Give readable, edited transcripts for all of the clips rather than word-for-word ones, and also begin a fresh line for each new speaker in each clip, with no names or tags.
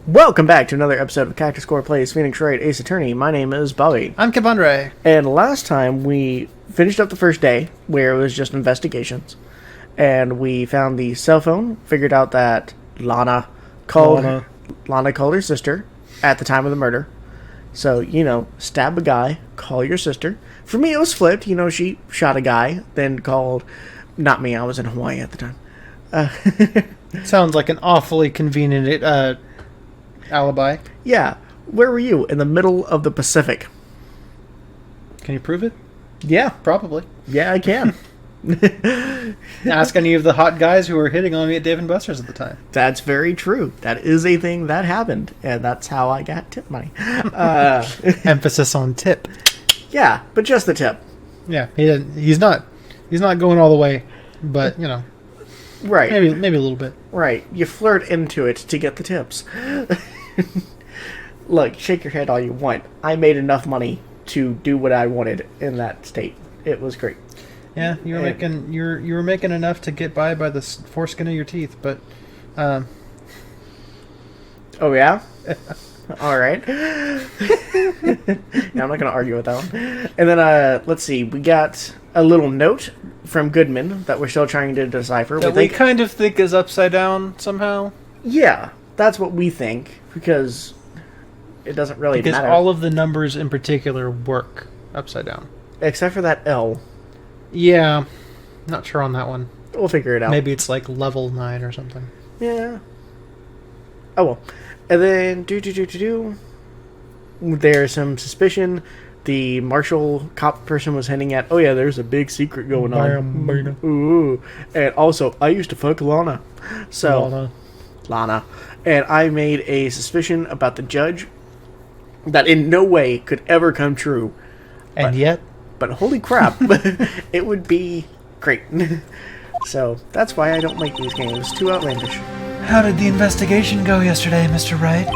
Welcome back to another episode of Cactus Core Plays Phoenix Wright Ace Attorney. My name is Bobby.
I'm Kevandre.
And last time we finished up the first day, where it was just investigations. And we found the cell phone, figured out that Lana called her sister at the time of the murder. So, stab a guy, call your sister. For me, it was flipped. She shot a guy, then called... Not me, I was in Hawaii at the time.
Sounds like an awfully convenient alibi.
Yeah. Where were you? In the middle of the Pacific.
Can you prove it?
Yeah.
Probably.
Yeah, I can.
Ask any of the hot guys who were hitting on me at Dave & Buster's at the time.
That's very true. That is a thing that happened, and that's how I got tip money.
Emphasis on tip.
Yeah, but just the tip.
Yeah, he's not going all the way, but
right.
Maybe a little bit.
Right. You flirt into it to get the tips. Look, shake your head all you want. I made enough money to do what I wanted in that state. It was great.
Yeah, you were making enough to get by the foreskin of your teeth, but
oh yeah? All right. Yeah, I'm not going to argue with that one. And then let's see. We got a little note from Goodman that we're still trying to decipher.
That we kind of think is upside down somehow.
Yeah, that's what we think, because it doesn't really matter.
Because all of the numbers in particular work upside down.
Except for that L.
Yeah, not sure on that one.
We'll figure it out.
Maybe it's like level 9 or something.
Yeah. Oh well. And then there's some suspicion. The marshal cop person was hinting at, oh yeah, there's a big secret going on. Ooh. And also, I used to fuck Lana. So, Lana. And I made a suspicion about the judge that in no way could ever come true.
And yet?
But holy crap, it would be great. So, that's why I don't like these games. Too outlandish.
How did the investigation go yesterday, Mr. Wright?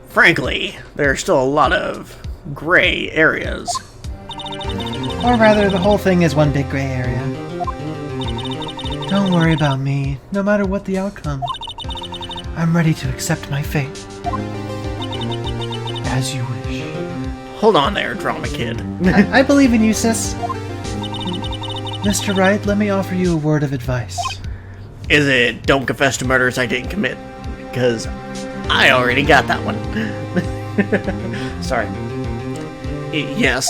Frankly, there are still a lot of gray areas.
Or rather, the whole thing is one big gray area. Don't worry about me, no matter what the outcome. I'm ready to accept my fate. As you wish.
Hold on there, drama kid.
I believe in you, sis. Mr. Wright, let me offer you a word of advice.
Is it don't confess to murders I didn't commit? Because I already got that one. Sorry. Yes.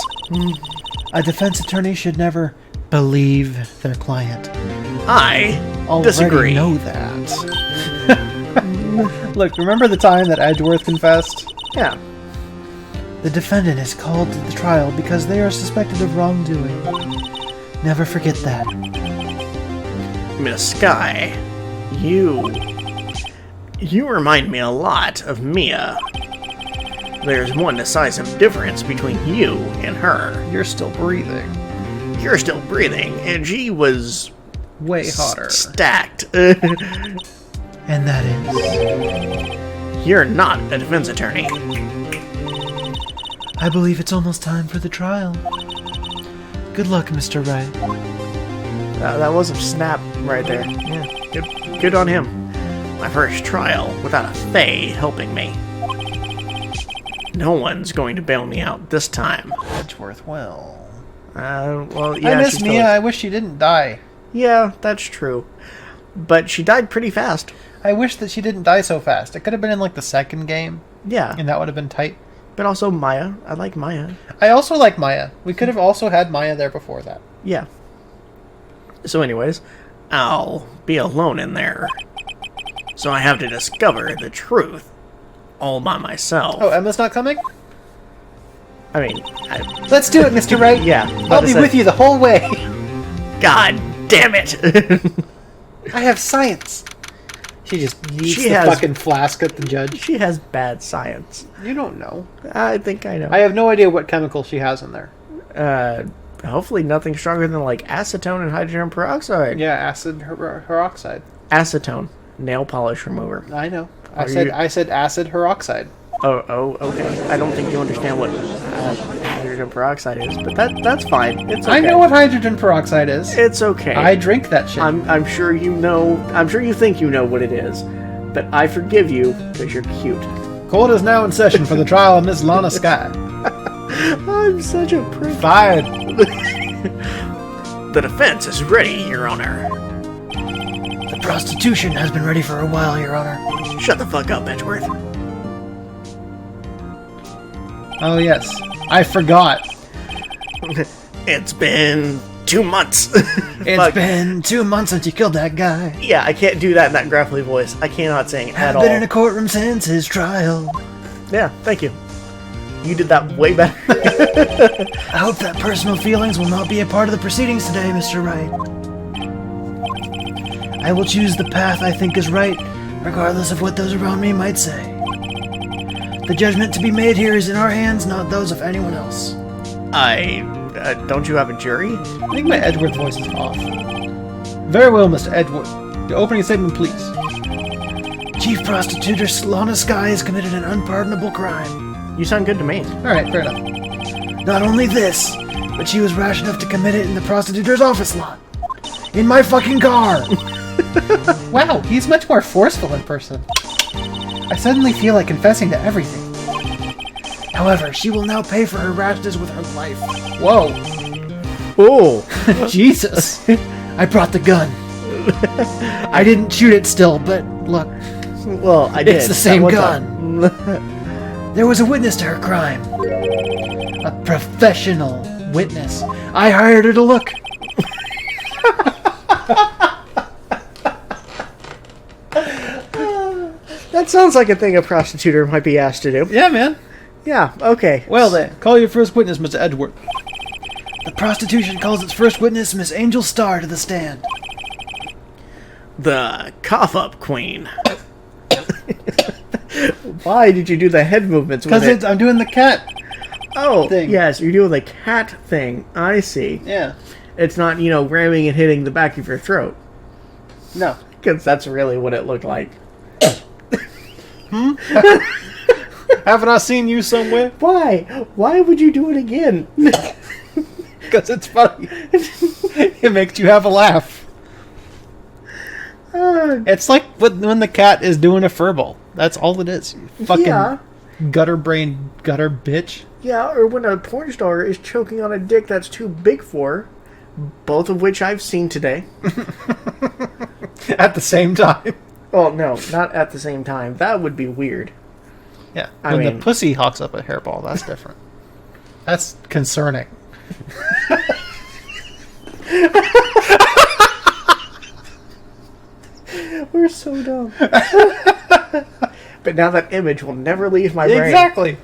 A defense attorney should never believe their client.
I disagree.
Know that. Look, remember the time that Edgeworth confessed?
Yeah.
The defendant is called to the trial because they are suspected of wrongdoing. Never forget that.
Miss Sky, you remind me a lot of Mia. There's one decisive difference between you and her.
You're still breathing.
You're still breathing, and she was...
way hotter.
Stacked.
And that is...
You're not a defense attorney.
I believe it's almost time for the trial. Good luck, Mr. Wright.
That was a snap right there. Yeah, good on him. My first trial without a Fae helping me. No one's going to bail me out this time.
Edgeworth, well,
yeah.
I miss Mia. I wish she didn't die.
Yeah, that's true. But she died pretty fast.
I wish that she didn't die so fast. It could have been in like the second game.
Yeah.
And that would have been tight.
But also Maya. I like Maya.
I also like Maya. We could have also had Maya there before that.
Yeah. So anyways, I'll be alone in there. So I have to discover the truth all by myself.
Oh, Emma's not coming?
I mean...
Let's do it, Mr. Wright.
Yeah.
I'll be with you the whole way.
God damn it.
I have science. She just yeets the fucking flask at the judge.
She has bad science.
You don't know.
I think I know.
I have no idea what chemical she has in there.
Hopefully nothing stronger than like acetone and hydrogen peroxide.
Yeah, acid-heroxide.
Acetone. Nail polish remover.
I know. I said acid-heroxide.
Oh, okay. I don't think you understand what hydrogen peroxide is, but that's fine. It's okay.
I know what hydrogen peroxide is.
It's okay.
I drink that shit.
I'm sure you know. I'm sure you think you know what it is, but I forgive you because you're cute.
Court is now in session for the trial of Miss Lana Sky.
I'm such a prick.
Fired.
The defense is ready, Your Honor.
The prostitution has been ready for a while, Your Honor.
Shut the fuck up, Edgeworth.
Oh, yes. I forgot.
It's been 2 months.
It's been 2 months since you killed that guy.
Yeah, I can't do that in that gravelly voice. I cannot sing at
I've
all.
been in a courtroom since his trial.
Yeah, thank you. You did that way better.
I hope that personal feelings will not be a part of the proceedings today, Mr. Wright. I will choose the path I think is right, regardless of what those around me might say. The judgment to be made here is in our hands, not those of anyone else.
Don't you have a jury?
I think my Edgeworth voice is off. Very well, Mr. Edgeworth. Your opening statement, please. Chief Prostitutor Lana Sky has committed an unpardonable crime.
You sound good to me.
Alright, fair enough. Not only this, but she was rash enough to commit it in the prostitutor's office lot. In my fucking car! Wow, he's much more forceful in person. I suddenly feel like confessing to everything. However, she will now pay for her rashness with her life. Whoa.
Oh.
Jesus. I brought the gun. I didn't shoot it still, but look.
Well, I did.
It's the same gun. There was a witness to her crime. A professional witness. I hired her to look.
That sounds like a thing a prostituter might be asked to do.
Yeah, man.
Yeah, okay.
Well then, call your first witness, Mr. Edgeworth. The prostitution calls its first witness, Miss Angel Starr, to the stand.
The cough-up queen. Why did you do the head movements with it?
Because I'm doing the cat thing.
Yes, you're doing the cat thing. I see.
Yeah.
It's not, ramming and hitting the back of your throat.
No.
Because that's really what it looked like.
Haven't I seen you somewhere?
Why? Why would you do it again?
Because it's funny. It makes you have a laugh. It's like when the cat is doing a furball. That's all it is. Fucking gutter brain, gutter bitch.
Yeah, or when a porn star is choking on a dick that's too big for her, both of which I've seen today.
At the same time.
Oh, no, not at the same time. That would be weird.
Yeah, when the pussy hawks up a hairball, that's different. That's concerning.
We're so dumb. But now that image will never leave my brain.
Exactly.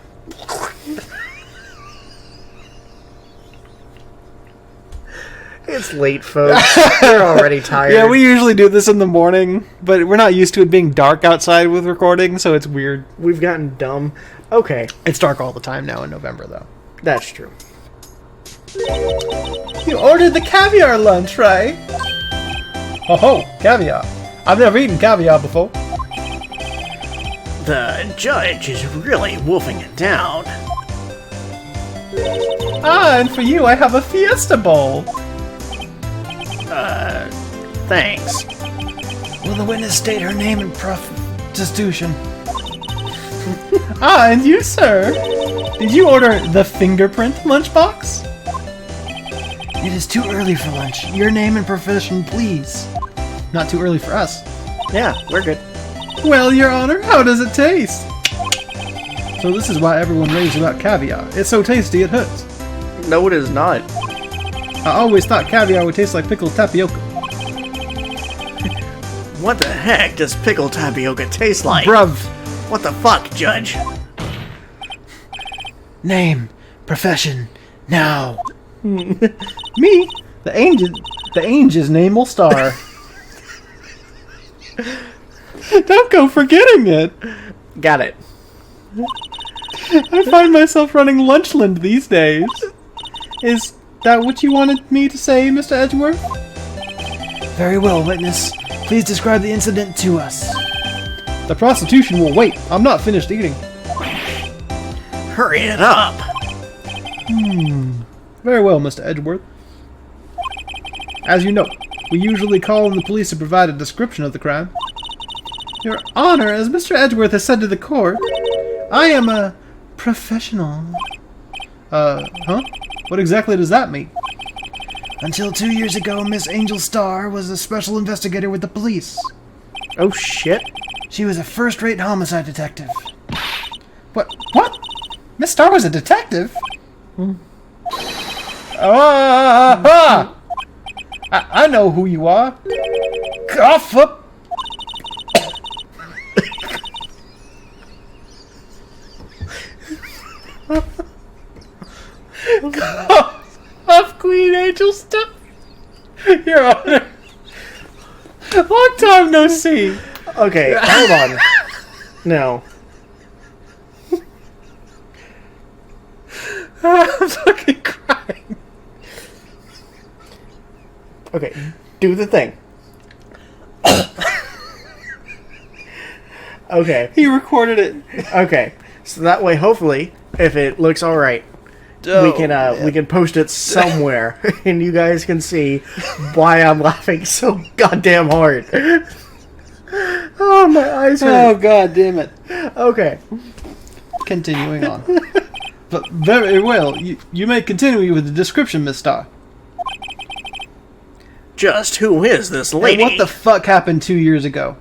It's late, folks. We're already tired.
Yeah, we usually do this in the morning, but we're not used to it being dark outside with recording, so it's weird.
We've gotten dumb. Okay.
It's dark all the time now in November, though.
That's true.
You ordered the caviar lunch, right? Oh, caviar. I've never eaten caviar before.
The judge is really wolfing it down.
Ah, and for you, I have a fiesta bowl.
Thanks.
Will the witness state her name and prostitution? Ah, and you, sir. Did you order the fingerprint lunchbox? It is too early for lunch. Your name and profession, please. Not too early for us.
Yeah, we're good.
Well, Your Honor, how does it taste? So this is why everyone raves about caviar. It's so tasty it hurts.
No, it is not.
I always thought caviar would taste like pickled tapioca.
What the heck does pickled tapioca taste like?
Bruv.
What the fuck, Judge?
Name, profession, now. Me? The Angel's name will star. Don't go forgetting it.
Got it.
I find myself running Lunchland these days. Is that what you wanted me to say, Mr. Edgeworth? Very well, witness. Please describe the incident to us. The prostitution will wait. I'm not finished eating.
Hurry it up.
Very well, Mr. Edgeworth. As you know, we usually call on the police to provide a description of the crime. Your Honor, as Mr. Edgeworth has said to the court, I am a professional. Huh? What exactly does that mean? Until 2 years ago, Miss Angel Starr was a special investigator with the police.
Oh, shit.
She was a first-rate homicide detective. What? Miss Starr was a detective? I know who you are. Cough up. Of Queen Angel stuff. Your Honor. Long time no see.
Okay, hold on. No.
I'm fucking crying.
Okay, do the thing. Okay.
He recorded it.
Okay. So that way, hopefully, if it looks alright, we can post it somewhere, and you guys can see why I'm laughing so goddamn hard. Oh, my eyes hurt.
Oh, god damn it.
Okay.
Continuing on. But very well. You may continue with the description, Miss Starr.
Just who is this lady?
Hey, what the fuck happened 2 years ago?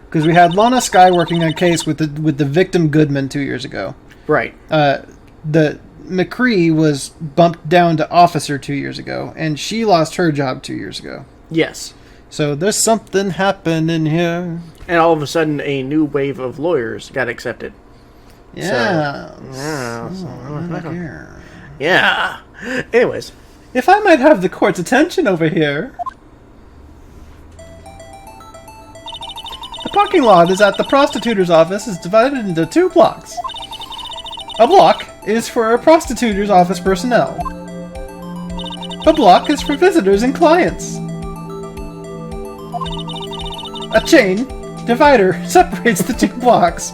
Because we had Lana Skye working on a case with the victim Goodman 2 years ago.
Right.
The McCree was bumped down to officer 2 years ago, and she lost her job 2 years ago.
Yes.
So there's something happening here.
And all of a sudden, a new wave of lawyers got accepted.
Yeah.
Yeah. Anyways.
If I might have the court's attention over here. The parking lot is at the prostitutor's office is divided into 2 blocks. A block is for prostitutor's office personnel. A block is for visitors and clients. A chain divider separates the 2 blocks.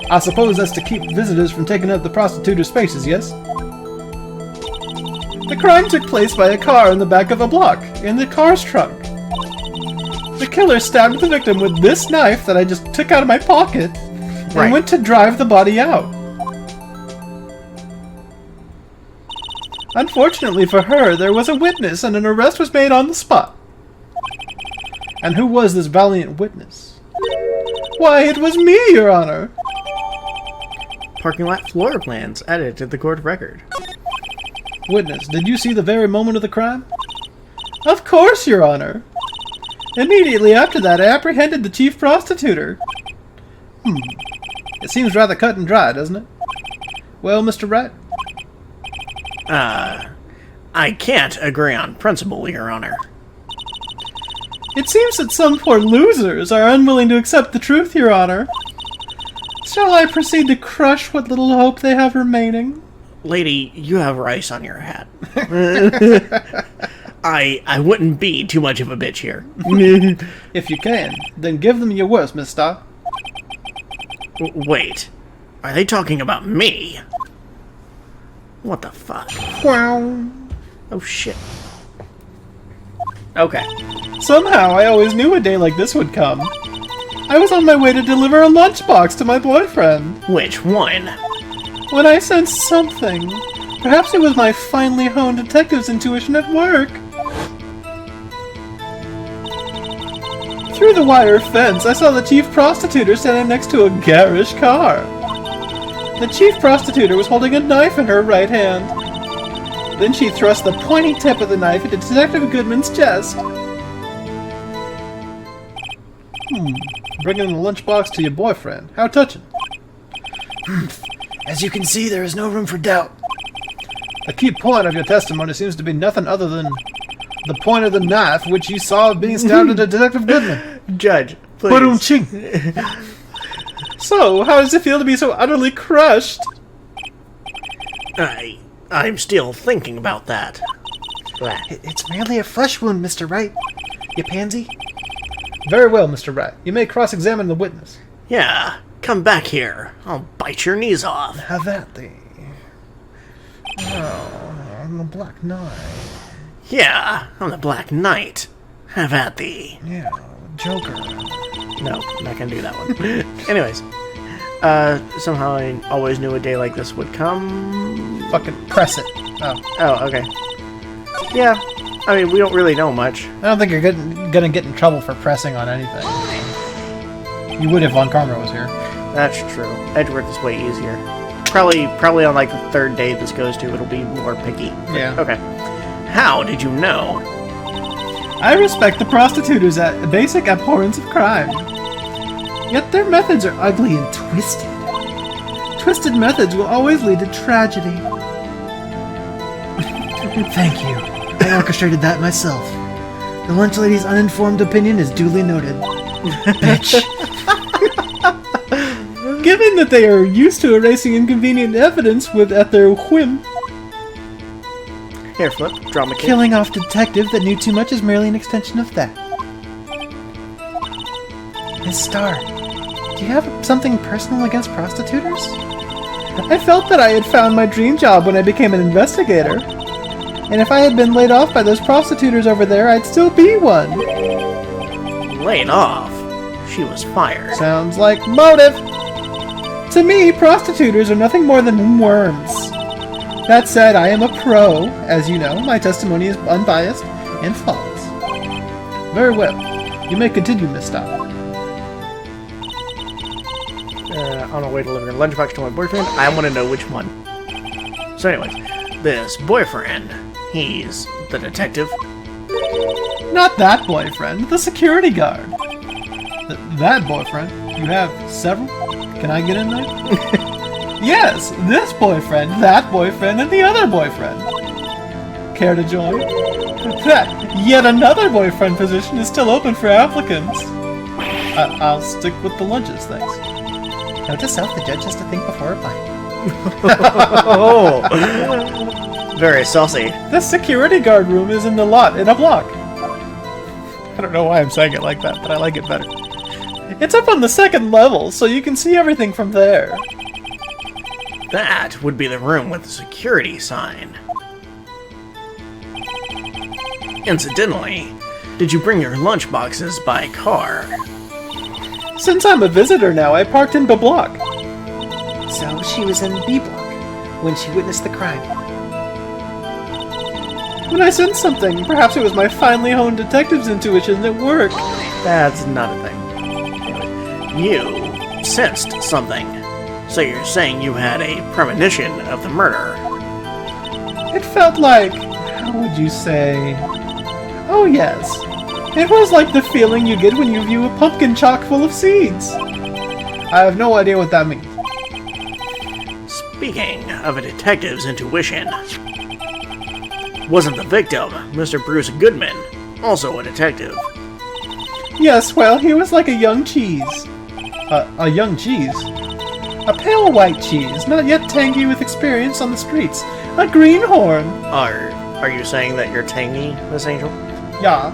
I suppose that's to keep visitors from taking up the prostituter's spaces, yes? The crime took place by a car in the back of a block, in the car's trunk. The killer stabbed the victim with this knife that I just took out of my pocket and went to drive the body out. Unfortunately for her, there was a witness and an arrest was made on the spot. And who was this valiant witness? Why, it was me, Your Honor!
Parking lot floor plans added to the court record.
Witness, did you see the very moment of the crime? Of course, Your Honor! Immediately after that, I apprehended the chief prostituter. It seems rather cut and dry, doesn't it? Well, Mr. Wright?
I can't agree on principle, Your Honor.
It seems that some poor losers are unwilling to accept the truth, Your Honor. Shall I proceed to crush what little hope they have remaining?
Lady, you have rice on your hat. I wouldn't be too much of a bitch here.
If you can, then give them your worst, Miss Starr.
Wait. Are they talking about me? What the fuck?
Wow.
Oh shit. Okay.
Somehow, I always knew a day like this would come. I was on my way to deliver a lunchbox to my boyfriend.
Which one?
When I sensed something. Perhaps it was my finely honed detective's intuition at work. Through the wire fence, I saw the chief prostituter standing next to a garish car. The chief prostituter was holding a knife in her right hand. Then she thrust the pointy tip of the knife into Detective Goodman's chest. Bringing the lunchbox to your boyfriend. How touching. As you can see, there is no room for doubt. The key point of your testimony seems to be nothing other than the point of the knife which you saw being stabbed into Detective Goodman.
Judge, please.
Ching. So, how does it feel to be so utterly crushed?
I'm still thinking about that.
It's merely a flesh wound, Mr. Wright. You pansy? Very well, Mr. Wright. You may cross-examine the witness.
Yeah, come back here. I'll bite your knees off.
Have at thee. Oh, I'm the Black Knight.
Yeah, I'm the Black Knight. Have at thee.
Yeah, Joker.
No, I'm not gonna do that one. Anyways, somehow I always knew a day like this would come.
Fucking press it.
Oh, okay. Yeah, I mean, we don't really know much.
I don't think you're gonna get in trouble for pressing on anything. You would if Von Karma was here.
That's true. Edgeworth is way easier. Probably on like the third day this goes to, it'll be more picky.
Yeah.
Okay. How did you know?
I respect the prostitutes at basic abhorrence of crime. Yet their methods are ugly and twisted. Twisted methods will always lead to tragedy. Thank you. I orchestrated that myself. The lunch lady's uninformed opinion is duly noted. Bitch. Given that they are used to erasing inconvenient evidence at their whim,
Hair flip, drama kid.
killing off detective that knew too much is merely an extension of that. Miss Starr, do you have something personal against prostituters? I felt that I had found my dream job when I became an investigator. And if I had been laid off by those prostituters over there, I'd still be one.
Laid off? She was fired.
Sounds like motive. To me, prostituters are nothing more than worms. That said, I am a pro. As you know, my testimony is unbiased and flawless. Very well. You may continue, Miss Starr.
On a way to deliver a lunchbox to my boyfriend. I want to know which one. So anyways, this boyfriend, he's the detective.
Not that boyfriend, the security guard. That boyfriend? You have several? Can I get in there? Yes, this boyfriend, that boyfriend, and the other boyfriend. Care to join? That yet another boyfriend position is still open for applicants. I'll stick with the lunches, thanks. Note to self, the judge has to think before applying.
Oh, very saucy.
The security guard room is in the lot, in a block. I don't know why I'm saying it like that, but I like it better. It's up on the second level, so you can see everything from there.
That would be the room with the security sign. Incidentally, did you bring your lunchboxes by car?
Since I'm a visitor now, I parked in B block. So she was in B block when she witnessed the crime. When I sensed something, perhaps it was my finely honed detective's intuition that worked.
That's not a thing. You sensed something. So you're saying you had a premonition of the murder.
It felt like... how would you say... oh yes. It was like the feeling you get when you view a pumpkin chock full of seeds. I have no idea what that means.
Speaking of a detective's intuition, wasn't the victim, Mr. Bruce Goodman, also a detective?
Yes, well, he was like a young cheese. A young cheese? A pale white cheese, not yet tangy with experience on the streets. A greenhorn.
Are you saying that you're tangy, Miss Angel?
Yeah.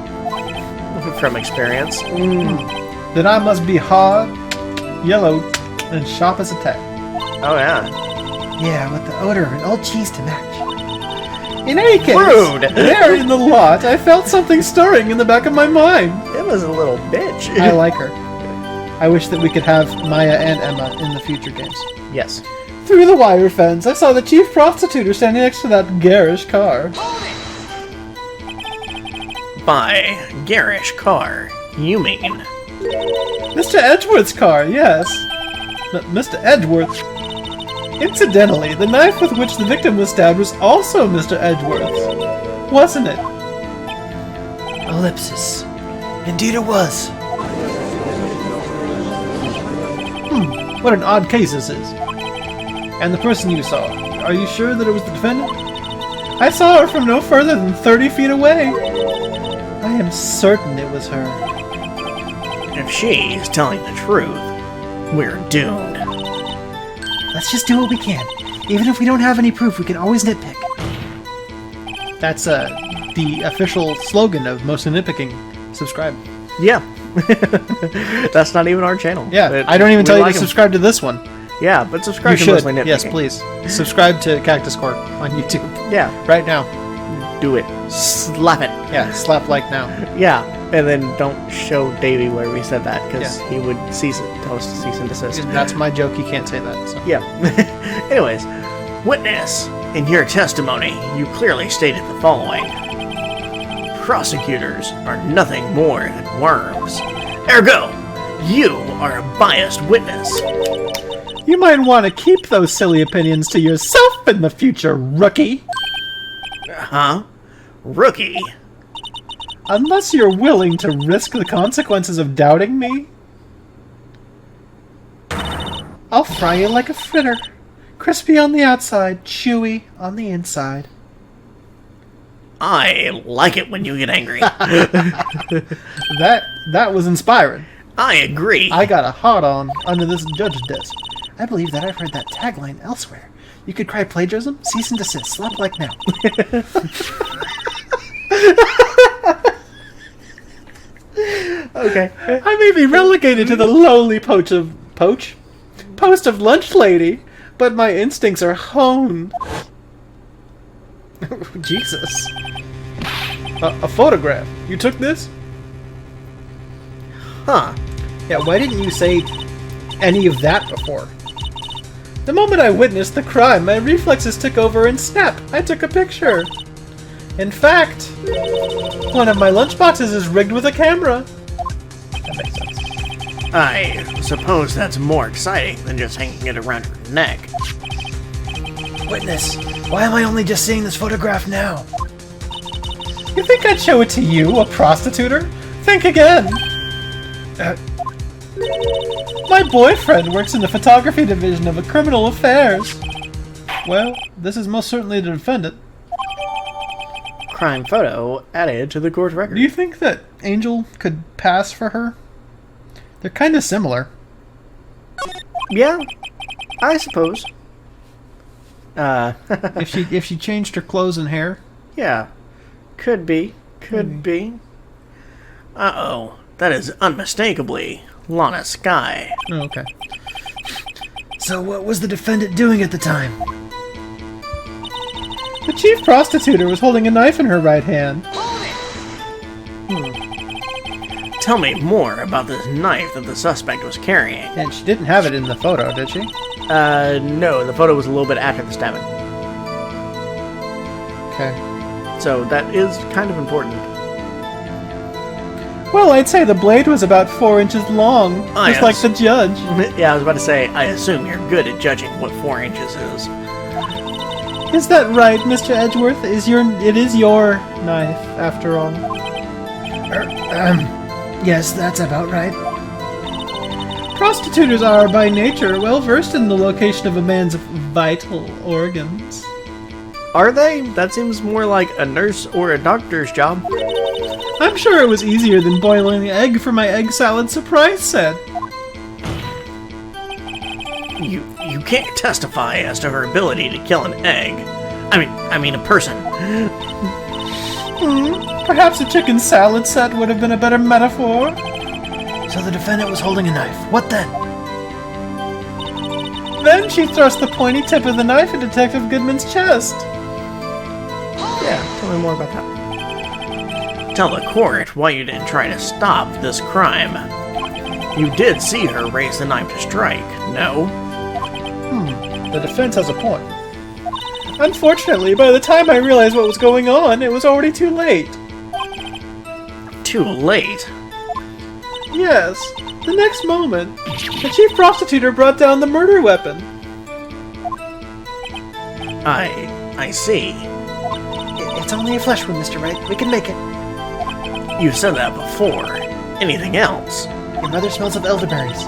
From experience?
Then I must be hard, yellow, and sharp as a tack.
Oh yeah.
Yeah, with the odor of an old cheese to match. In any case,
Rude.
there in the lot, I felt something stirring in the back of my mind.
It was a little bitch.
I like her. I wish that we could have Maya and Emma in the future games.
Yes.
Through the wire fence, I saw the chief prostitute standing next to that garish car.
By garish car, you mean?
Mr. Edgeworth's car, yes. Mr. Edgeworth. Incidentally, the knife with which the victim was stabbed was also Mr. Edgeworth's. Wasn't it? Ellipsis. Indeed it was. What an odd case this is. And the person you saw, are you sure that it was the defendant? I saw her from no further than 30 feet away. I am certain it was her.
If she's telling the truth, we're doomed.
Let's just do what we can. Even if we don't have any proof, we can always nitpick. That's the official slogan of Most Nitpicking. Subscribe.
Yeah. That's not even our channel.
Yeah, I don't even tell you to subscribe to this one.
Yeah, but subscribe
You
to
should.
Mostly Nitpicking.
Yes, please. Subscribe to Cactus Corp on YouTube.
Yeah.
Right now.
Do it. Slap it.
Yeah, slap like now.
Yeah. And then don't show Davey where we said that, because he would tell us to cease and desist.
That's my joke. You can't say that. So.
Yeah. Anyways, witness, in your testimony, you clearly stated the following. Prosecutors are nothing more than worms. Ergo, you are a biased witness.
You might want to keep those silly opinions to yourself in the future, rookie.
Huh? Rookie?
Unless you're willing to risk the consequences of doubting me, I'll fry you like a fritter. Crispy on the outside, chewy on the inside.
I like it when you get angry.
That was inspiring.
I agree.
I got a hot-on under this judge's desk. I believe that I've heard that tagline elsewhere. You could cry plagiarism, cease and desist, slap like now.
Okay.
I may be relegated to the lowly post of lunch lady, but my instincts are honed. Jesus. A photograph. You took this?
Huh.
Yeah, why didn't you say any of that before? The moment I witnessed the crime, my reflexes took over and snap, I took a picture. In fact, one of my lunchboxes is rigged with a camera. That makes sense.
I suppose that's more exciting than just hanging it around your neck.
Witness, why am I only just seeing this photograph now? You think I'd show it to you, a prostituter? Think again. My boyfriend works in the photography division of a criminal affairs. Well, this is most certainly the defendant.
Crime photo added to the court record.
Do you think that Angel could pass for her? They're kind of similar.
Yeah, I suppose.
if she changed her clothes and hair?
Yeah, could be. Could be. Uh-oh, that is unmistakably Lana Skye.
Oh, okay. So what was the defendant doing at the time? The chief prostituter was holding a knife in her right hand.
Tell me more about this knife that the suspect was carrying.
And she didn't have it in the photo, did she?
No, the photo was a little bit after the stabbing.
Okay.
So that is kind of important.
Well, I'd say the blade was about 4 inches long, just like the judge.
Yeah, I was about to say, I assume you're good at judging what 4 inches is.
Is that right, Mr. Edgeworth? It is your knife, after all. Yes, that's about right. Prostituters are, by nature, well versed in the location of a man's vital organs.
Are they? That seems more like a nurse or a doctor's job.
I'm sure it was easier than boiling an egg for my egg salad surprise set.
You can't testify as to her ability to kill an egg. I mean a person.
Perhaps a chicken salad set would have been a better metaphor. So the defendant was holding a knife. What then? Then she thrust the pointy tip of the knife in Detective Goodman's chest.
Yeah, tell me more about that. Tell the court why you didn't try to stop this crime. You did see her raise the knife to strike, no?
The defense has a point. Unfortunately, by the time I realized what was going on, it was already too late.
Too late?
Yes. The next moment, the chief prostituter brought down the murder weapon.
I see.
It's only a flesh wound, Mr. Wright. We can make it.
You said that before. Anything else?
Your mother smells of elderberries.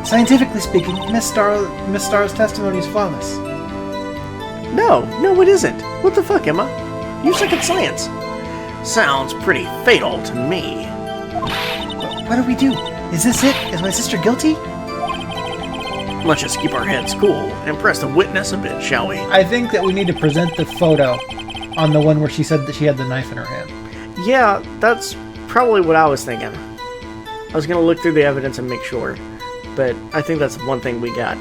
Scientifically speaking, Miss Starr's testimony is flawless.
No, it isn't. What the fuck, Emma? You suck at science. Sounds pretty fatal to me.
What do we do? Is this it? Is my sister guilty?
Let's just keep our heads cool and press the witness a bit, shall we?
I think that we need to present the photo on the one where she said that she had the knife in her hand.
Yeah, that's probably what I was thinking. I was going to look through the evidence and make sure, but I think that's one thing we got.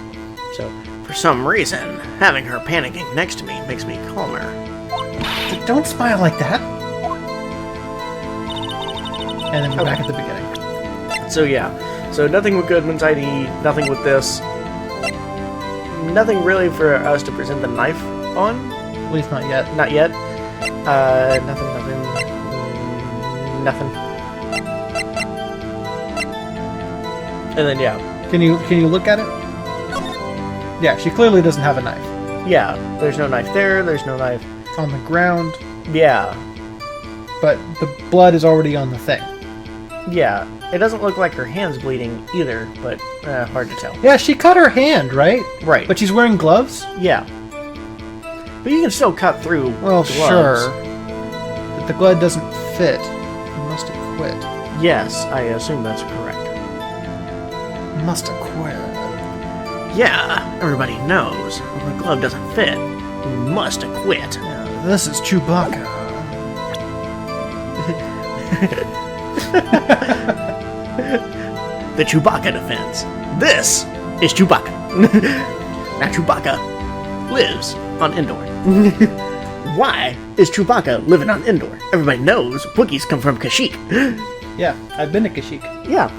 So, for some reason, having her panicking next to me makes me calmer.
Don't smile like that. And then we're back at the beginning.
So yeah, so nothing with Goodman's ID, nothing with this. Nothing really for us to present the knife on.
At least not yet.
Not yet. Nothing. And then yeah.
Can you look at it? Yeah, she clearly doesn't have a knife.
Yeah, there's no knife there, there's no knife.
It's on the ground.
Yeah.
But the blood is already on the thing.
Yeah. It doesn't look like her hand's bleeding either, but hard to tell.
Yeah, she cut her hand, right?
Right.
But she's wearing gloves?
Yeah. But you can still cut through
Well,
gloves.
sure. But the glove doesn't fit. You must have quit.
Yes, I assume that's correct.
Must have quit.
Yeah, everybody knows. When the glove doesn't fit, you must have quit.
Yeah, this is Chewbacca.
The Chewbacca defense. This is Chewbacca. Now Chewbacca lives on Endor. Why is Chewbacca living on Endor? Everybody knows Wookiees come from Kashyyyk.
Yeah, I've been to Kashyyyk.
Yeah,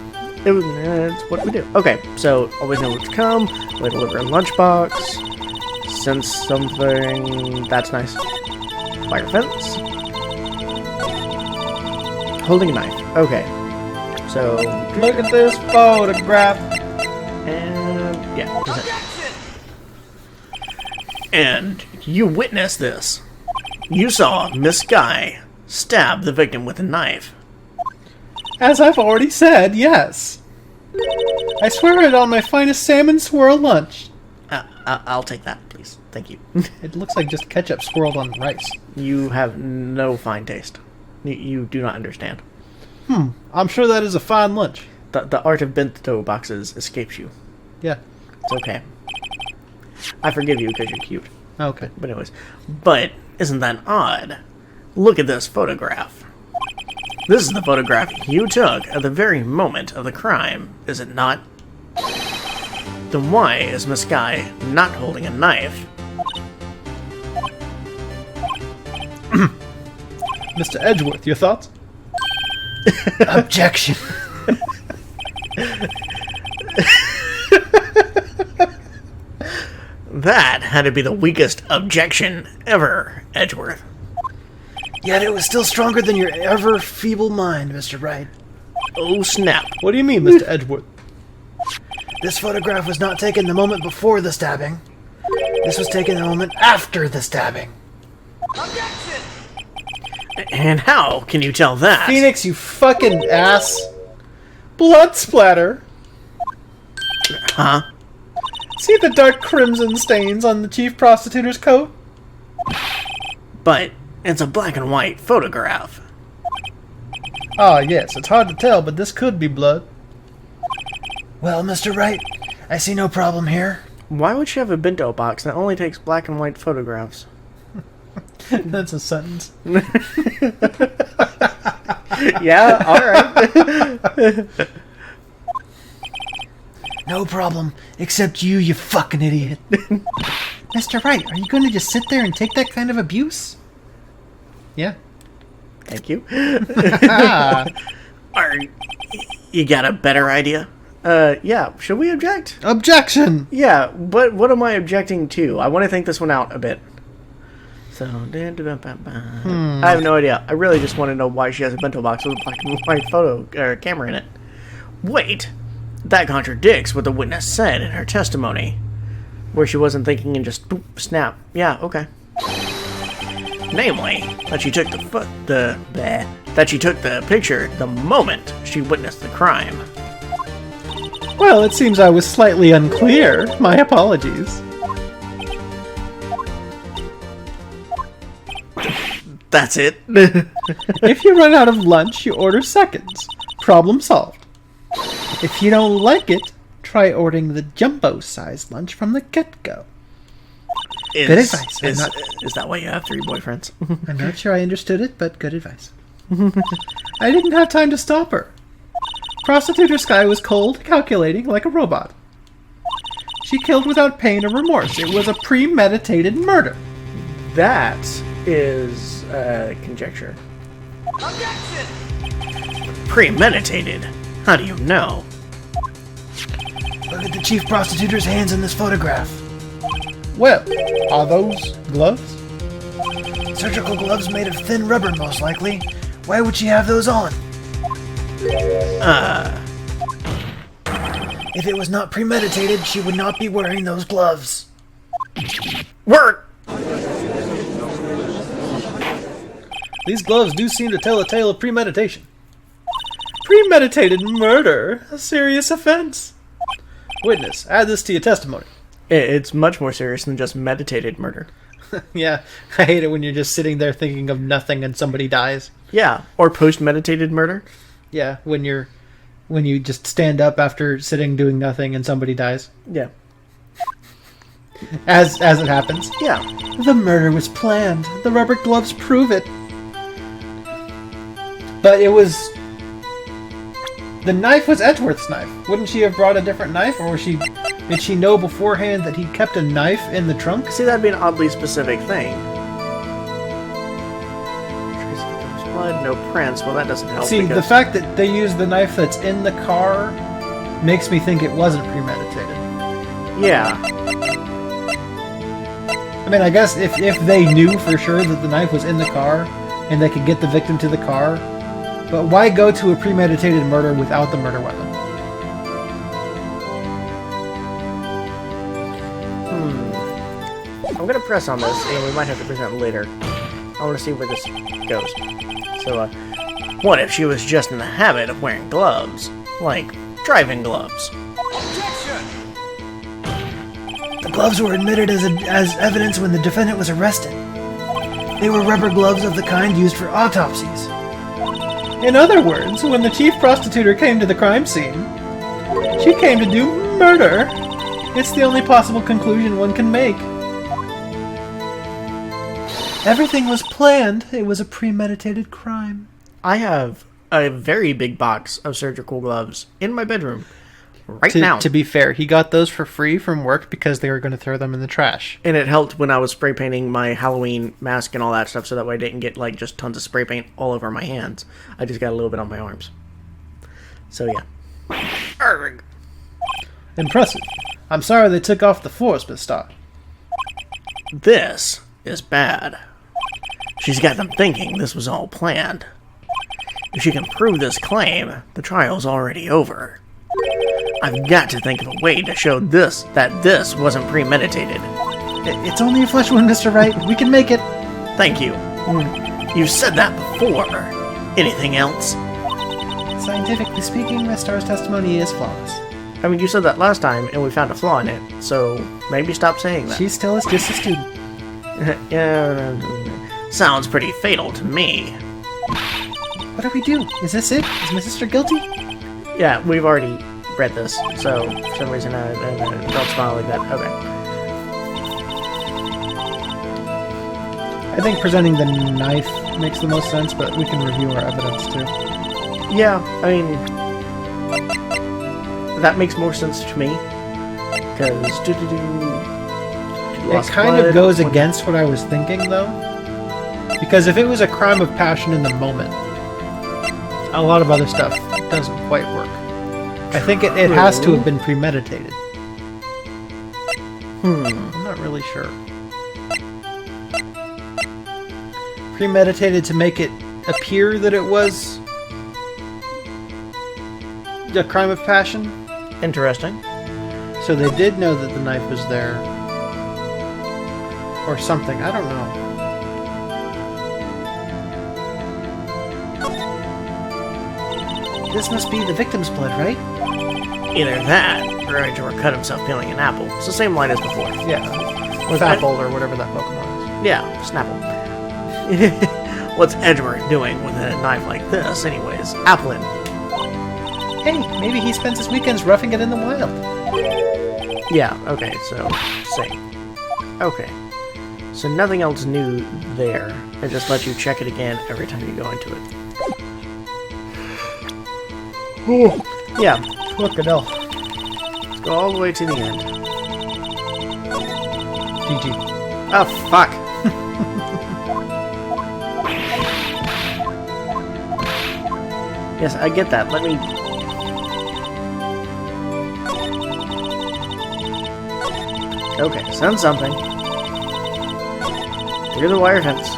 it's what we do. Okay, so always know what's to come. We deliver a lunchbox. Sense something. That's nice. Fire fence. Holding a knife. Okay. So
Look at this photograph.
and yeah. And you witnessed this. You saw Miss Sky stab the victim with a knife.
As I've already said, yes. I swear it on my finest salmon swirl lunch.
I'll take that, please. Thank you.
It looks like just ketchup swirled on rice.
You have no fine taste. You do not understand.
I'm sure that is a fine lunch.
The art of bento boxes escapes you.
Yeah.
It's okay. I forgive you because you're cute.
Okay.
But anyways. But isn't that odd? Look at this photograph. This is the photograph you took at the very moment of the crime, is it not? Then why is Miss Sky not holding a knife?
Mr. Edgeworth, your thoughts? Objection.
That had to be the weakest objection ever, Edgeworth.
Yet it was still stronger than your ever feeble mind, Mr. Wright.
Oh snap.
What do you mean, Mr. Edgeworth? This photograph was not taken the moment before the stabbing. This was taken the moment after the stabbing.
Objection!
And how can you tell that?
Phoenix, you fucking ass. Blood splatter.
Huh?
See the dark crimson stains on the chief prostitute's coat?
But it's a black and white photograph.
Ah, yes, it's hard to tell, but this could be blood. Well, Mr. Wright, I see no problem here.
Why would she have a bento box that only takes black and white photographs?
That's a sentence.
Yeah, alright.
No problem, except you fucking idiot. Mr. Wright, are you going to just sit there and take that kind of abuse? Yeah.
Thank you. You got a better idea? Yeah, should we object?
Objection!
Yeah, but what am I objecting to? I want to think this one out a bit. So, I have no idea. I really just want to know why she has a bento box with a black and white photo or camera in it. Wait, that contradicts what the witness said in her testimony, where she wasn't thinking and just boop, snap. Yeah, okay. Namely, that she took that she took the picture the moment she witnessed the crime.
Well, it seems I was slightly unclear. My apologies.
That's it.
If you run out of lunch, you order seconds. Problem solved. If you don't like it, try ordering the jumbo-sized lunch from the get-go. Good advice.
Is that why you have 3 boyfriends?
I'm not sure I understood it, but good advice. I didn't have time to stop her. Prostitute Sky was cold, calculating, like a robot. She killed without pain or remorse. It was a premeditated murder.
That is conjecture.
Objection!
Premeditated? How do you know?
Look at the chief prostitute's hands in this photograph.
Well, are those gloves?
Surgical gloves made of thin rubber, most likely. Why would she have those on? If it was not premeditated, she would not be wearing those gloves.
Word!
These gloves do seem to tell a tale of premeditation. Premeditated murder? A serious offense. Witness, add this to your testimony.
It's much more serious than just meditated murder.
Yeah, I hate it when you're just sitting there thinking of nothing and somebody dies.
Yeah, or post-meditated murder.
Yeah, when you just stand up after sitting doing nothing and somebody dies.
Yeah.
As it happens.
Yeah.
The murder was planned. The rubber gloves prove it. But it was... The knife was Edgeworth's knife. Wouldn't she have brought a different knife? Or did she know beforehand that he kept a knife in the trunk?
See, that'd be an oddly specific thing. Blood, no prints. Well, that doesn't help.
See, the fact that they used the knife that's in the car makes me think it wasn't premeditated.
Yeah.
I mean, I guess if they knew for sure that the knife was in the car and they could get the victim to the car, but why go to a premeditated murder without the murder weapon?
I'm gonna press on this, and we might have to present later. I want to see where this goes. So, what if she was just in the habit of wearing gloves? Like, driving gloves.
Objection!
The gloves were admitted as evidence when the defendant was arrested. They were rubber gloves of the kind used for autopsies.
In other words, when the chief prostituter came to the crime scene, she came to do murder. It's the only possible conclusion one can make. Everything was planned. It was a premeditated crime.
I have a very big box of surgical gloves in my bedroom right now.
To be fair, he got those for free from work because they were going to throw them in the trash.
And it helped when I was spray painting my Halloween mask and all that stuff, so that way I didn't get like just tons of spray paint all over my hands. I just got a little bit on my arms. So yeah. Arrgh.
Impressive. I'm sorry they took off the force, Miss Starr.
This is bad. She's got them thinking this was all planned. If she can prove this claim, the trial's already over. I've got to think of a way to show that this wasn't premeditated.
It's only a flesh wound, Mr. Wright. We can make it.
Thank you. You've said that before. Anything else?
Scientifically speaking, Miss Starr's testimony is flawless.
I mean, you said that last time, and we found a flaw in it, so maybe stop saying that.
She still is just a student.
Yeah, sounds pretty fatal to me.
What do we do? Is this it? Is my sister guilty?
Yeah, we've already read this, so for some reason I don't smile like that. Okay.
I think presenting the knife makes the most sense, but we can review our evidence too.
Yeah, I mean, that makes more sense to me, because
it kind of goes against what I was thinking, though, because if it was a crime of passion in the moment, a lot of other stuff doesn't quite work. I think it has to have been premeditated. I'm not really sure. Premeditated to make it appear that it was a crime of passion?
Interesting.
So they did know that the knife was there. Or something, I don't know. This must be the victim's blood, right?
Either that, or Edgeworth cut himself peeling an apple. It's the same line as before.
Yeah. With apple or whatever that Pokemon is.
Yeah, Snapple. What's Edgeworth doing with a knife like this, anyways? Applin.
Hey, maybe he spends his weekends roughing it in the wild.
Yeah, okay, so, same. Okay. So nothing else new there. I just let you check it again every time you go into it.
Ooh.
Yeah.
Look at hell.
Let's go all the way to the end.
GG.
Oh, fuck. Yes, I get that. Let me... Okay, send something. Through the wire fence.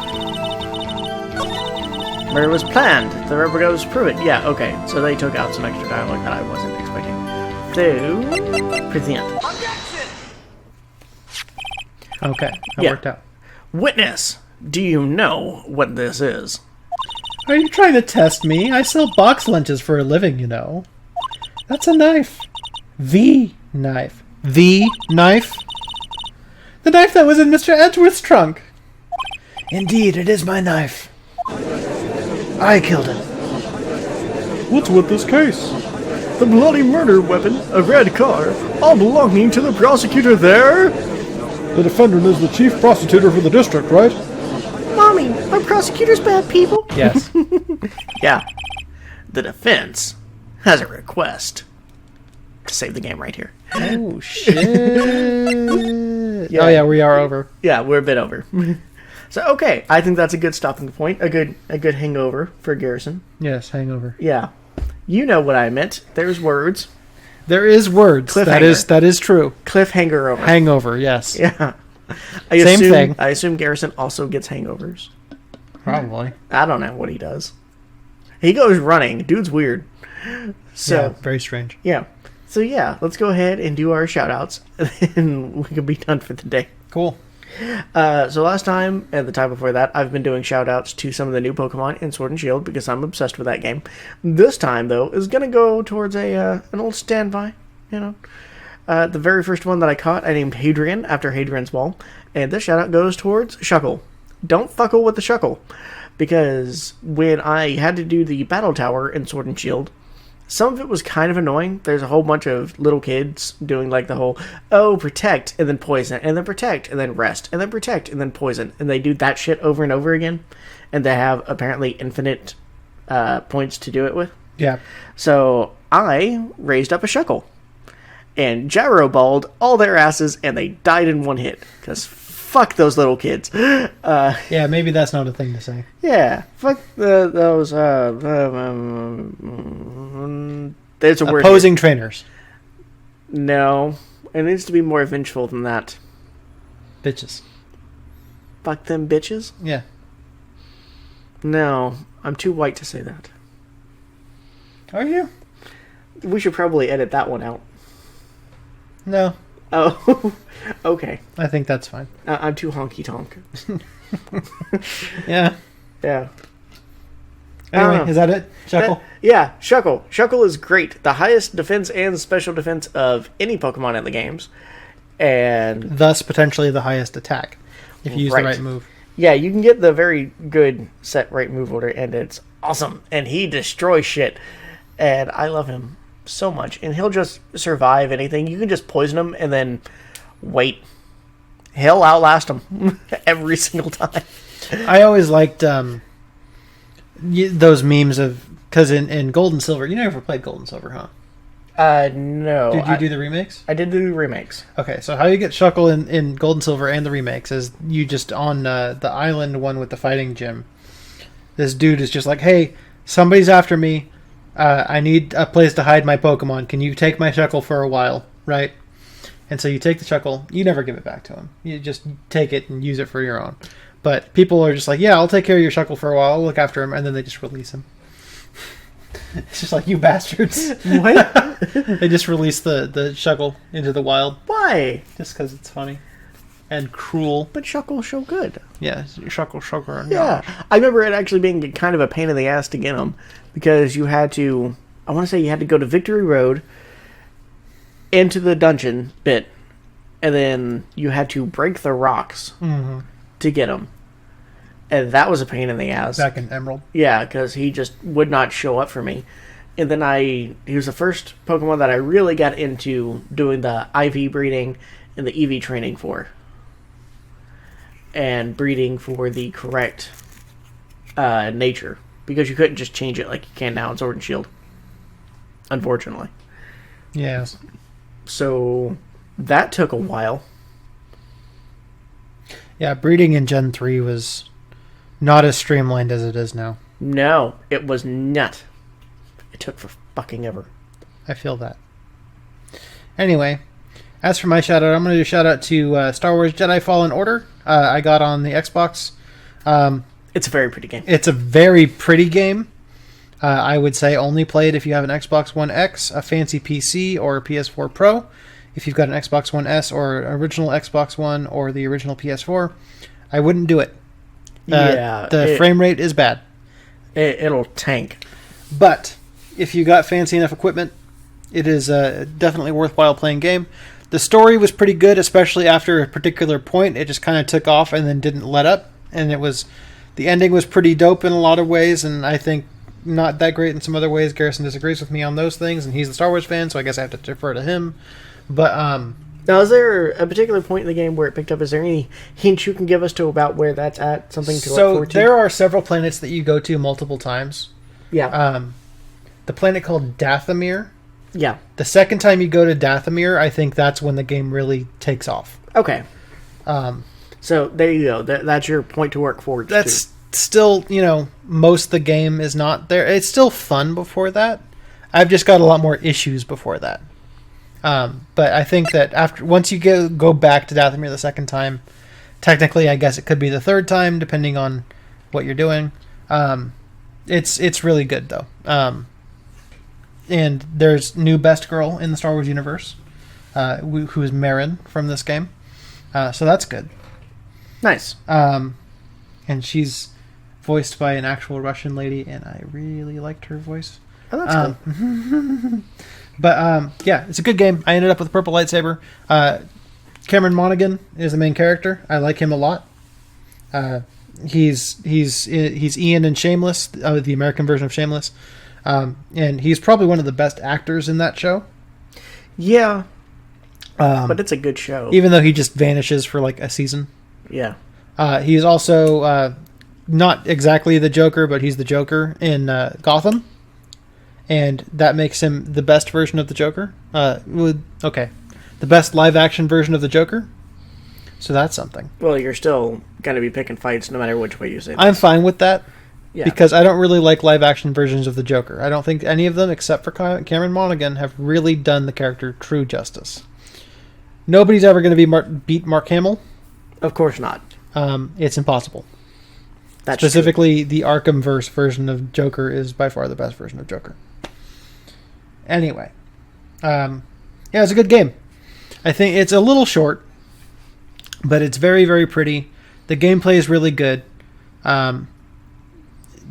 Where it was planned. The rubber goes prove it. Yeah, okay. So they took out some extra dialogue that I wasn't expecting. So, present.
Objection!
Okay, that
Yeah.
worked out.
Witness, do you know what this is?
Are you trying to test me? I sell box lunches for a living, you know. That's a knife. The knife. The knife? The knife that was in Mr. Edgeworth's trunk.
Indeed, it is my knife. I killed him.
What's with this case?
The bloody murder weapon, a red car, all belonging to the prosecutor there?
The defendant is the chief prosecutor for the district, right?
Mommy, our prosecutor's bad people.
Yes.
Yeah. The defense has a request to save the game right here.
Oh, shit.
Yeah.
Oh, yeah, we are over.
Yeah, we're a bit over. So, okay, I think that's a good stopping point. A good hangover for Garrison.
Yes, hangover.
Yeah. You know what I meant. There's words.
There is words.
Cliffhanger.
That is true.
Cliffhanger over.
Hangover, yes.
Yeah.
Same thing.
I assume Garrison also gets hangovers.
Probably.
I don't know what he does. He goes running. Dude's weird. So,
Yeah, very strange.
yeah. So, yeah, let's go ahead and do our shout-outs, and we can be done for the day.
Cool.
So last time, and the time before that, I've been doing shout-outs to some of the new Pokemon in Sword and Shield, because I'm obsessed with that game. This time, though, is going to go towards an old standby, you know. The very first one that I caught, I named Hadrian, after Hadrian's Ball, and this shout-out goes towards Shuckle. Don't fuckle with the Shuckle, because when I had to do the Battle Tower in Sword and Shield, some of it was kind of annoying. There's a whole bunch of little kids doing like the whole, oh, protect, and then poison, and then protect, and then rest, and then protect, and then poison. And they do that shit over and over again. And they have apparently infinite points to do it with.
Yeah.
So I raised up a Shuckle. And gyro-balled all their asses, and they died in one hit. Because fuck those little kids.
Yeah, maybe that's not a thing to say.
Yeah, fuck those. There's a word.
Opposing trainers.
No, it needs to be more vengeful than that.
Bitches.
Fuck them bitches.
Yeah.
No, I'm too white to say that.
Are you?
We should probably edit that one out.
No.
Oh, okay.
I think that's fine.
I'm too honky tonk.
Yeah.
Yeah.
Anyway, is that it? Shuckle?
Yeah, Shuckle. Shuckle is great. The highest defense and special defense of any Pokemon in the games. And
Thus, potentially the highest attack. If you use
Right.
the right move.
yeah, you can get the very good set right move order, and it's awesome. And he destroys shit. And I love him so much. And he'll just survive anything. You can just poison him and then wait. He'll outlast him every single time.
I always liked those memes of... Because in Gold and Silver... You never played Gold and Silver, huh?
No.
Did you do the remakes?
I did do remakes.
Okay, so how you get Shuckle in Gold and Silver and the remakes is you just on the island one with the fighting gym. This dude is just like, hey, somebody's after me. I need a place to hide my Pokemon. Can you take my Shuckle for a while, right? And so you take the Shuckle. You never give it back to him. You just take it and use it for your own. But people are just like, yeah, I'll take care of your Shuckle for a while. I'll look after him. And then they just release him. It's just like, you bastards.
What?
They just release the Shuckle into the wild.
Why?
Just because it's funny. And cruel.
But Shuckle's so good.
Yeah, Shuckle.
Yeah. I remember it actually being kind of a pain in the ass to get them. Because you had to... I want to say you had to go to Victory Road, into the dungeon bit, and then you had to break the rocks to get them. And that was a pain in the ass.
Back in Emerald.
Yeah, because he just would not show up for me. And then he was the first Pokemon that I really got into doing the IV breeding and the EV training for. And breeding for the correct nature. Because you couldn't just change it like you can now in Sword and Shield. Unfortunately.
Yes.
So that took a while.
Yeah, breeding in Gen 3 was not as streamlined as it is now.
No, it was not. took for fucking ever.
I feel that. Anyway, as for my shout out, I'm going to do a shout out to Star Wars Jedi Fallen Order. I got on the Xbox.
It's a very pretty game.
It's a very pretty game. I would say only play it if you have an Xbox One X, a fancy PC, or a PS4 Pro. If you've got an Xbox One S or original Xbox One or the original PS4, I wouldn't do it. The frame rate is bad.
It'll tank.
But if you got fancy enough equipment, it is a definitely worthwhile playing game. The story was pretty good, especially after a particular point. It just kind of took off and then didn't let up. And the ending was pretty dope in a lot of ways, and I think not that great in some other ways. Garrison disagrees with me on those things, and he's the Star Wars fan, so I guess I have to defer to him. But
now, is there a particular point in the game where it picked up? Is there any hints you can give us to about where that's at? Something to look forward to?
There are several planets that you go to multiple times.
Yeah.
The planet called Dathomir.
Yeah.
The second time you go to Dathomir, I think that's when the game really takes off.
Okay. So there you go. That's your point to work forward to.
That's still, most of the game is not there. It's still fun before that. I've just got a lot more issues before that. But I think that once you go back to Dathomir the second time, technically I guess it could be the third time, depending on what you're doing. It's really good, though. And there's new best girl in the Star Wars universe, who is Marin from this game. So that's good.
Nice.
And she's voiced by an actual Russian lady, and I really liked her voice.
Oh, that's cool.
But yeah, it's a good game. I ended up with a purple lightsaber. Cameron Monaghan is the main character. I like him a lot. He's Ian in Shameless, the American version of Shameless, and he's probably one of the best actors in that show.
Yeah, but it's a good show.
Even though he just vanishes for like a season.
Yeah.
He's also not exactly the Joker, but he's the Joker in Gotham. And that makes him the best version of the Joker. The best live-action version of the Joker. So that's something.
Well, you're still going to be picking fights no matter which way you say that.
I'm fine with that.
Yeah.
Because I don't really like live-action versions of the Joker. I don't think any of them, except for Cameron Monaghan, have really done the character true justice. Nobody's ever going to beat Mark Hamill.
Of course not.
It's impossible.
That's
Specifically, true. The Arkhamverse version of Joker is by far the best version of Joker. Anyway. Yeah, it's a good game. I think it's a little short, but it's very, very pretty. The gameplay is really good.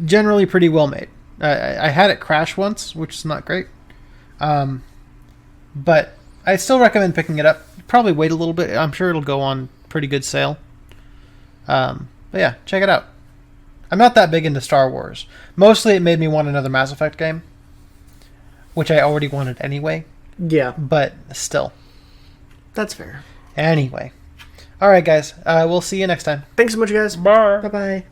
Generally pretty well made. I had it crash once, which is not great. But I still recommend picking it up. Probably wait a little bit. I'm sure it'll go on pretty good sale. But yeah, check it out. I'm not that big into Star Wars. Mostly it made me want another Mass Effect game, which I already wanted anyway.
Yeah.
But still.
That's fair.
Anyway. Alright, guys. We'll see you next time.
Thanks so much, guys.
Bye.
Bye-bye.